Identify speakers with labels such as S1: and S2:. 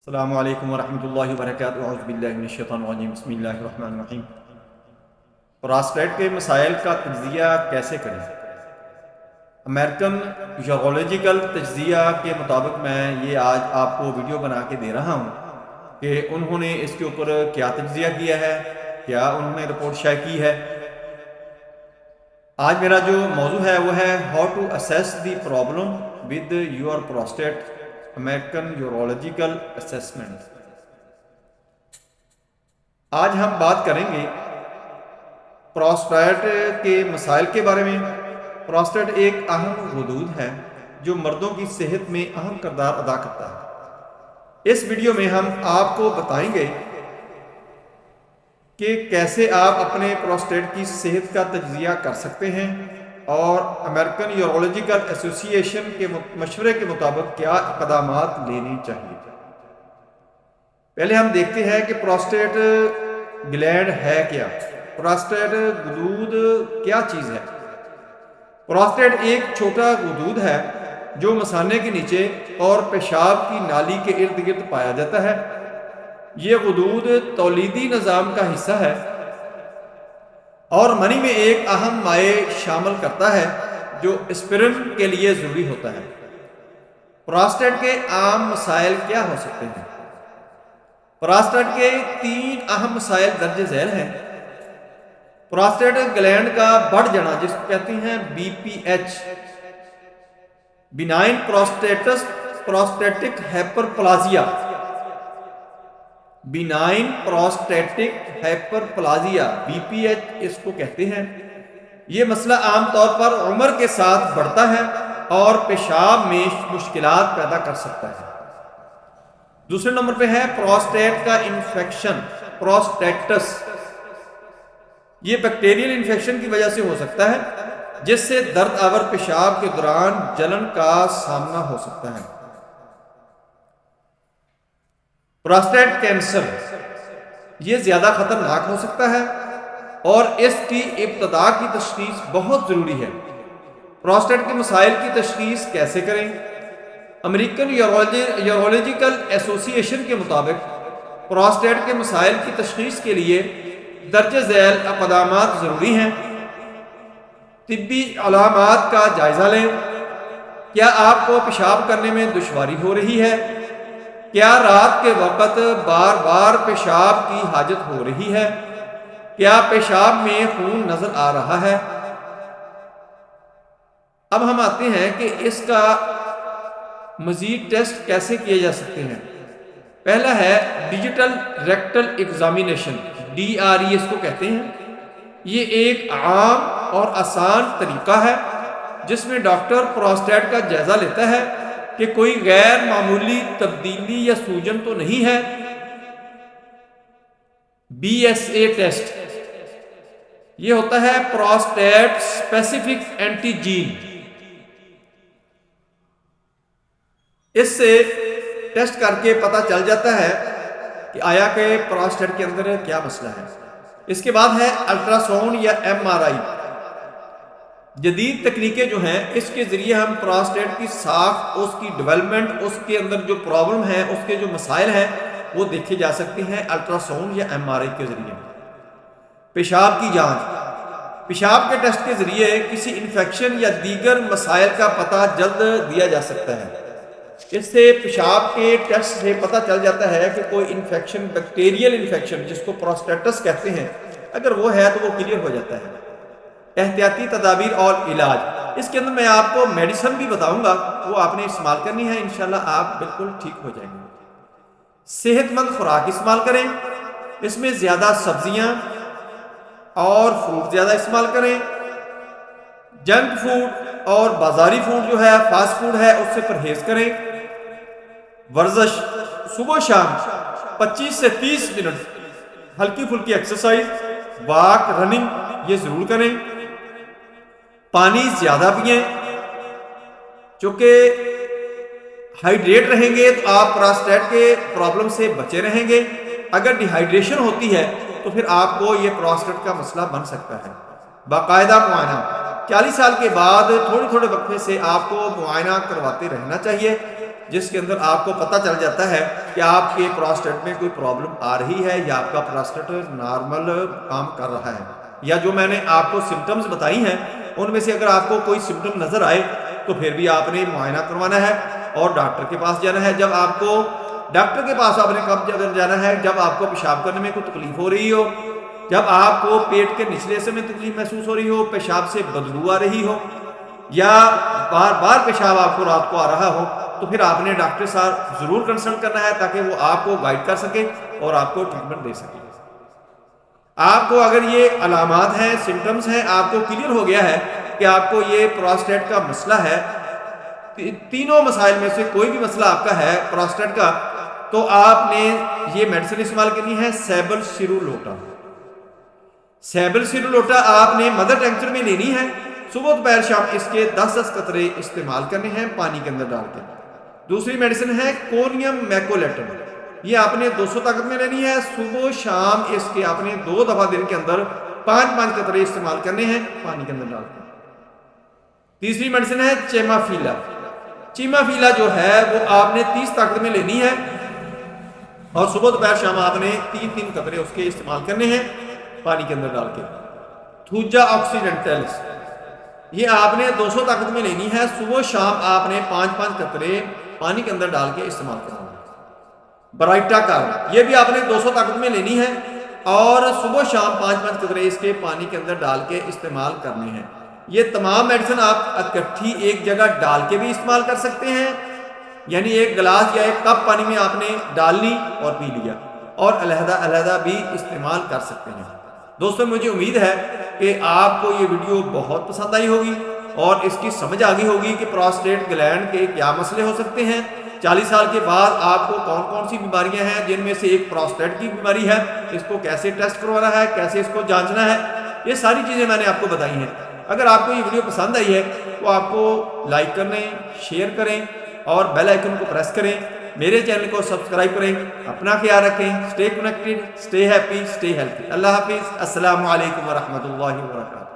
S1: السلام علیکم ورحمۃ اللہ وبرکاتہ اعوذ باللہ من الشیطان الرجیم بسم اللہ الرحمن الرحیم۔ پراسٹیٹ کے مسائل کا تجزیہ کیسے کریں؟ امریکن یورولوجیکل تجزیہ کے مطابق میں یہ آج آپ کو ویڈیو بنا کے دے رہا ہوں کہ انہوں نے اس کے اوپر کیا تجزیہ کیا ہے، کیا انہوں نے رپورٹ شائع کی ہے۔ آج میرا جو موضوع ہے وہ ہے how to assess the problem with your prostate American urological assessment. آج ہم بات کریں گے پراسٹیٹ کے مسائل کے بارے میں۔ پراسٹیٹ ایک اہم غدود ہے جو مردوں کی صحت میں اہم کردار ادا کرتا ہے۔ اس ویڈیو میں ہم آپ کو بتائیں گے کہ کیسے آپ اپنے پراسٹیٹ کی صحت کا تجزیہ کر سکتے ہیں اور امریکن یورولوجیکل ایسوسی ایشن کے مشورے کے مطابق کیا اقدامات لینے چاہیے۔ پہلے ہم دیکھتے ہیں کہ پراسٹیٹ گلینڈ ہے کیا، پراسٹیٹ غدود کیا چیز ہے۔ پراسٹیٹ ایک چھوٹا غدود ہے جو مثانے کے نیچے اور پیشاب کی نالی کے ارد گرد پایا جاتا ہے۔ یہ غدود تولیدی نظام کا حصہ ہے اور منی میں ایک اہم مائع شامل کرتا ہے جو اسپرم کے لیے ضروری ہوتا ہے۔ پراسٹیٹ کے عام مسائل کیا ہو سکتے ہیں؟ پراسٹیٹ کے 3 اہم مسائل درج ذیل ہیں۔ پراسٹیٹ گلینڈ کا بڑھ جانا جس کو کہتے ہیں BPH، بینائن پروسٹیٹک ہائپرپلازیا، بینائن پروسٹیٹک ہائپرپلازیا BPH اس کو کہتے ہیں۔ یہ مسئلہ عام طور پر عمر کے ساتھ بڑھتا ہے اور پیشاب میں مشکلات پیدا کر سکتا ہے۔ دوسرے نمبر پہ ہے پراسٹیٹ کا انفیکشن، پراسٹیٹس۔ یہ بیکٹیریل انفیکشن کی وجہ سے ہو سکتا ہے جس سے درد آور پیشاب کے دوران جلن کا سامنا ہو سکتا ہے۔ پراسٹیٹ کینسر یہ زیادہ خطرناک ہو سکتا ہے اور اس کی ابتدا کی تشخیص بہت ضروری ہے۔ پراسٹیٹ کے مسائل کی تشخیص کیسے کریں؟ امریکن یورولوجیکل ایسوسی ایشن کے مطابق پراسٹیٹ کے مسائل کی تشخیص کے لیے درج ذیل اقدامات ضروری ہیں۔ طبی علامات کا جائزہ لیں۔ کیا آپ کو پیشاب کرنے میں دشواری ہو رہی ہے؟ کیا رات کے وقت بار بار پیشاب کی حاجت ہو رہی ہے؟ کیا پیشاب میں خون نظر آ رہا ہے؟ اب ہم آتے ہیں کہ اس کا مزید ٹیسٹ کیسے کیے جا سکتے ہیں۔ پہلا ہے ڈیجیٹل ریکٹل ایگزامینیشن، DRE اس کو کہتے ہیں۔ یہ ایک عام اور آسان طریقہ ہے جس میں ڈاکٹر پراسٹیٹ کا جائزہ لیتا ہے کہ کوئی غیر معمولی تبدیلی یا سوجن تو نہیں ہے۔ BSA ٹیسٹ یہ ہوتا ہے پراسٹیٹ اسپیسیفک اینٹیجین۔ اس سے ٹیسٹ کر کے پتہ چل جاتا ہے کہ آیا کہ پراسٹیٹ کے اندر کیا مسئلہ ہے۔ اس کے بعد ہے الٹرا ساؤنڈ یا MRI۔ جدید تکنیکیں جو ہیں اس کے ذریعے ہم پراسٹیٹ کی ساخت، اس کی ڈیولپمنٹ، اس کے اندر جو پرابلم ہے، اس کے جو مسائل ہیں وہ دیکھے جا سکتے ہیں الٹرا ساؤنڈ یا MRI کے ذریعے۔ پیشاب کی جانچ، پیشاب کے ٹیسٹ کے ذریعے کسی انفیکشن یا دیگر مسائل کا پتہ جلد دیا جا سکتا ہے۔ اس سے پیشاب کے ٹیسٹ سے پتہ چل جاتا ہے کہ کوئی انفیکشن، بیکٹیریل انفیکشن جس کو پراسٹیٹس کہتے ہیں، اگر وہ ہے تو وہ کلیئر ہو جاتا ہے۔ احتیاطی تدابیر اور علاج، اس کے اندر میں آپ کو میڈیسن بھی بتاؤں گا، وہ آپ نے استعمال کرنی ہے، انشاءاللہ آپ بالکل ٹھیک ہو جائیں گے۔ صحت مند خوراک استعمال کریں، اس میں زیادہ سبزیاں اور فروٹ زیادہ استعمال کریں۔ جنک فوڈ اور بازاری فوڈ جو ہے، فاسٹ فوڈ ہے، اس سے پرہیز کریں۔ ورزش صبح شام 25 سے 30 منٹ ہلکی پھلکی ایکسرسائز، واک، رننگ یہ ضرور کریں۔ پانی زیادہ پئیں، چونکہ ہائیڈریٹ رہیں گے تو آپ پراسٹیٹ کے پرابلم سے بچے رہیں گے۔ اگر ڈی ہائیڈریشن ہوتی ہے تو پھر آپ کو یہ پراسٹیٹ کا مسئلہ بن سکتا ہے۔ باقاعدہ معائنہ، 40 سال کے بعد تھوڑے وقفے سے آپ کو معائنہ کرواتے رہنا چاہیے جس کے اندر آپ کو پتہ چل جاتا ہے کہ آپ کے پراسٹیٹ میں کوئی پرابلم آ رہی ہے یا آپ کا پراسٹیٹ نارمل کام کر رہا ہے، یا جو میں نے آپ کو سمٹمز بتائی ہیں ان میں سے اگر آپ کو کوئی سمٹم نظر آئے تو پھر بھی آپ نے معائنہ کروانا ہے اور ڈاکٹر کے پاس جانا ہے۔ جب آپ کو ڈاکٹر کے پاس آپ نے کب جانا ہے؟ جب آپ کو پیشاب کرنے میں کوئی تکلیف ہو رہی ہو، جب آپ کو پیٹ کے نچلے حصے میں تکلیف محسوس ہو رہی ہو، پیشاب سے بدبو آ رہی ہو، یا بار بار پیشاب آپ کو رات کو آ رہا ہو، تو پھر آپ نے ڈاکٹر صاحب ضرور کنسلٹ کرنا ہے تاکہ وہ آپ کو گائیڈ کر سکے اور آپ کو ٹریٹمنٹ دے سکے۔ آپ کو اگر یہ علامات ہیں، سمٹمز ہیں، آپ کو کلیئر ہو گیا ہے کہ آپ کو یہ پراسٹیٹ کا مسئلہ ہے، تینوں مسائل میں سے کوئی بھی مسئلہ آپ کا ہے پراسٹیٹ کا، تو آپ نے یہ میڈیسن استعمال کرنی ہے سیبل سیرولوٹا۔ سیبل سیرولوٹا آپ نے مدر ٹینکچر میں لینی ہے، صبح دوپہر شام اس کے 10 قطرے استعمال کرنے ہیں پانی کے اندر ڈال کے۔ دوسری میڈیسن ہے کونیم میکولیٹن، یہ آپ نے 200 طاقت میں لینی ہے، صبح شام اس کے آپ نے 2 دفعہ دن کے اندر 5 قطرے استعمال کرنے ہیں پانی کے اندر ڈال کے۔ تیسری میڈیسن ہے چیمافیلا۔ چیمافیلا جو ہے وہ آپ نے 30 طاقت میں لینی ہے اور صبح دوپہر شام آپ نے 3 قطرے اس کے استعمال کرنے ہیں پانی کے اندر ڈال کے۔ تھوجا آکسیڈنٹلس، یہ آپ نے 200 طاقت میں لینی ہے، صبح شام آپ نے 5 قطرے پانی کے اندر ڈال کے استعمال کرنا ہے۔ برائٹا کار، یہ بھی آپ نے 200 طاقت میں لینی ہے اور صبح شام 5 قطرے اس کے پانی کے اندر ڈال کے استعمال کرنے ہیں۔ یہ تمام میڈیسن آپ اکٹھی ایک جگہ ڈال کے بھی استعمال کر سکتے ہیں، یعنی ایک گلاس یا ایک کپ پانی میں آپ نے ڈال لی اور پی لیا، اور علیحدہ علیحدہ بھی استعمال کر سکتے ہیں۔ دوستوں مجھے امید ہے کہ آپ کو یہ ویڈیو بہت پسند آئی ہوگی اور اس کی سمجھ آ گئی ہوگی کہ پراسٹیٹ گلینڈ کے کیا مسئلے ہو سکتے ہیں۔ 40 سال کے بعد آپ کو کون کون سی بیماریاں ہیں جن میں سے ایک پراسٹیٹ کی بیماری ہے، اس کو کیسے ٹیسٹ کروانا ہے، کیسے اس کو جانچنا ہے، یہ ساری چیزیں میں نے آپ کو بتائی ہیں۔ اگر آپ کو یہ ویڈیو پسند آئی ہے تو آپ کو لائک کریں، شیئر کریں اور بیل آئیکن کو پریس کریں، میرے چینل کو سبسکرائب کریں۔ اپنا خیال رکھیں، stay connected, stay happy, stay healthy. اللہ حافظ، السلام علیکم ورحمۃ اللہ وبرکاتہ۔